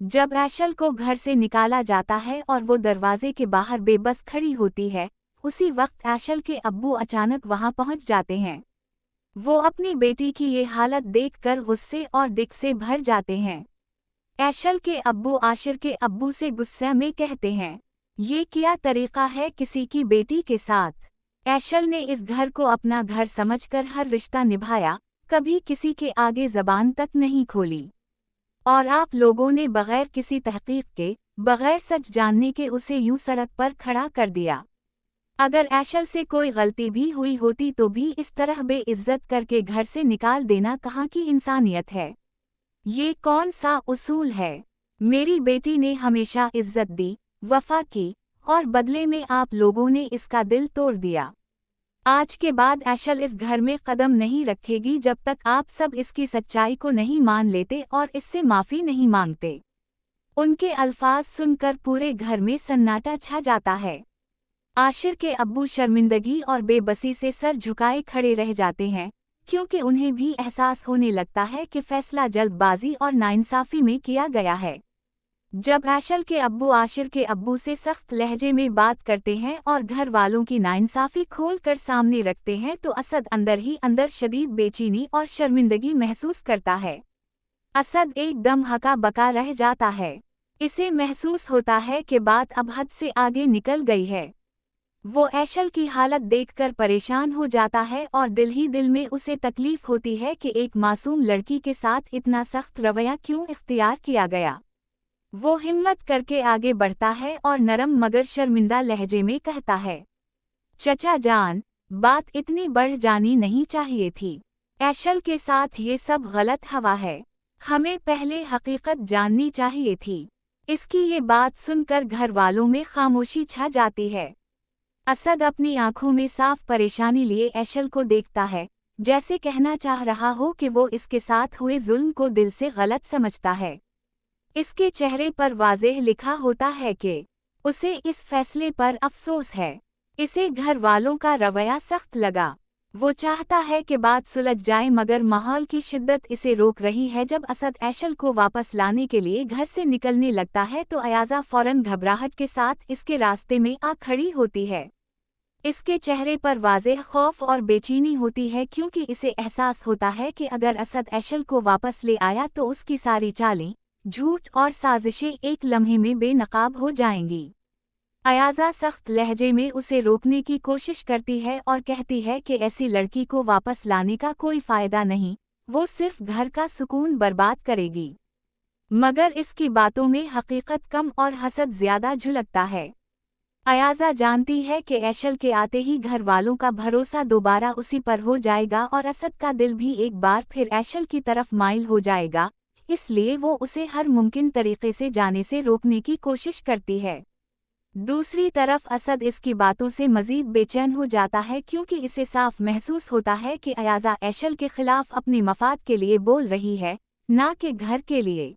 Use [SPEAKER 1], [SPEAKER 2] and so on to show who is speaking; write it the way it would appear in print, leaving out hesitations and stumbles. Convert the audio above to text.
[SPEAKER 1] जब ऐशल को घर से निकाला जाता है और वो दरवाजे के बाहर बेबस खड़ी होती है, उसी वक्त ऐशल के अब्बू अचानक वहां पहुंच जाते हैं। वो अपनी बेटी की ये हालत देखकर गुस्से और दिक्कत से भर जाते हैं। ऐशल के अब्बू आशिर के अब्बू से गुस्से में कहते हैं, ये क्या तरीका है किसी की बेटी के साथ? ऐशल ने इस घर को अपना घर समझकर हर रिश्ता निभाया, कभी किसी के आगे ज़बान तक नहीं खोली। और आप लोगों ने बगैर किसी तहकीक के, बगैर सच जानने के उसे यूं सड़क पर खड़ा कर दिया। अगर ऐशल से कोई गलती भी हुई होती तो भी इस तरह बेइज्जत करके घर से निकाल देना कहाँ की इंसानियत है? ये कौन सा उसूल है? मेरी बेटी ने हमेशा इज्जत दी, वफा की, और बदले में आप लोगों ने इसका दिल तोड़ दिया। आज के बाद ऐशल इस घर में कदम नहीं रखेगी जब तक आप सब इसकी सच्चाई को नहीं मान लेते और इससे माफ़ी नहीं मांगते। उनके अल्फाज सुनकर पूरे घर में सन्नाटा छा जाता है। आशिर के अब्बू शर्मिंदगी और बेबसी से सर झुकाए खड़े रह जाते हैं, क्योंकि उन्हें भी एहसास होने लगता है कि फैसला जल्दबाजी और नाइंसाफ़ी में किया गया है। जब ऐशल के अब्बू आशिर के अब्बू से सख्त लहजे में बात करते हैं और घर वालों की नाइंसाफ़ी खोल कर सामने रखते हैं तो असद अंदर ही अंदर शदीद बेचैनी और शर्मिंदगी महसूस करता है। असद एकदम हका बका रह जाता है। इसे महसूस होता है कि बात अब हद से आगे निकल गई है। वो ऐशल की हालत देखकर परेशान हो जाता है और दिल ही दिल में उसे तकलीफ होती है कि एक मासूम लड़की के साथ इतना सख्त रवैया क्यों इख्तियार किया गया। वो हिम्मत करके आगे बढ़ता है और नरम मगर शर्मिंदा लहजे में कहता है, चचा जान, बात इतनी बढ़ जानी नहीं चाहिए थी। ऐशल के साथ ये सब गलत हवा है। हमें पहले हकीकत जाननी चाहिए थी। इसकी ये बात सुनकर घर वालों में खामोशी छा जाती है। असद अपनी आंखों में साफ परेशानी लिए ऐशल को देखता है, जैसे कहना चाह रहा हो कि वो इसके साथ हुए जुल्म को दिल से गलत समझता है। इसके चेहरे पर वाज़ेह लिखा होता है कि उसे इस फैसले पर अफसोस है। इसे घर वालों का रवैया सख्त लगा। वो चाहता है कि बात सुलझ जाए मगर माहौल की शिद्दत इसे रोक रही है। जब असद ऐशल को वापस लाने के लिए घर से निकलने लगता है तो अयाज़ा फौरन घबराहट के साथ इसके रास्ते में आ खड़ी होती है। इसके चेहरे पर वाज़ेह खौफ और बेचैनी होती है, क्योंकि इसे एहसास होता है कि अगर असद ऐशल को वापस ले आया तो उसकी सारी चालें, झूठ और साजिशें एक लम्हे में बेनकाब हो जाएंगी। अयाज़ा सख्त लहजे में उसे रोकने की कोशिश करती है और कहती है कि ऐसी लड़की को वापस लाने का कोई फ़ायदा नहीं, वो सिर्फ घर का सुकून बर्बाद करेगी। मगर इसकी बातों में हकीकत कम और हसद ज़्यादा झलकता है। अयाज़ा जानती है कि ऐशल के आते ही घर वालों का भरोसा दोबारा उसी पर हो जाएगा और असद का दिल भी एक बार फिर ऐशल की तरफ माइल हो जाएगा, इसलिए वो उसे हर मुमकिन तरीके से जाने से रोकने की कोशिश करती है। दूसरी तरफ असद इसकी बातों से मज़ीद बेचैन हो जाता है, क्योंकि इसे साफ महसूस होता है कि अयाज़ा ऐशल के खिलाफ अपने मफाद के लिए बोल रही है, ना कि घर के लिए।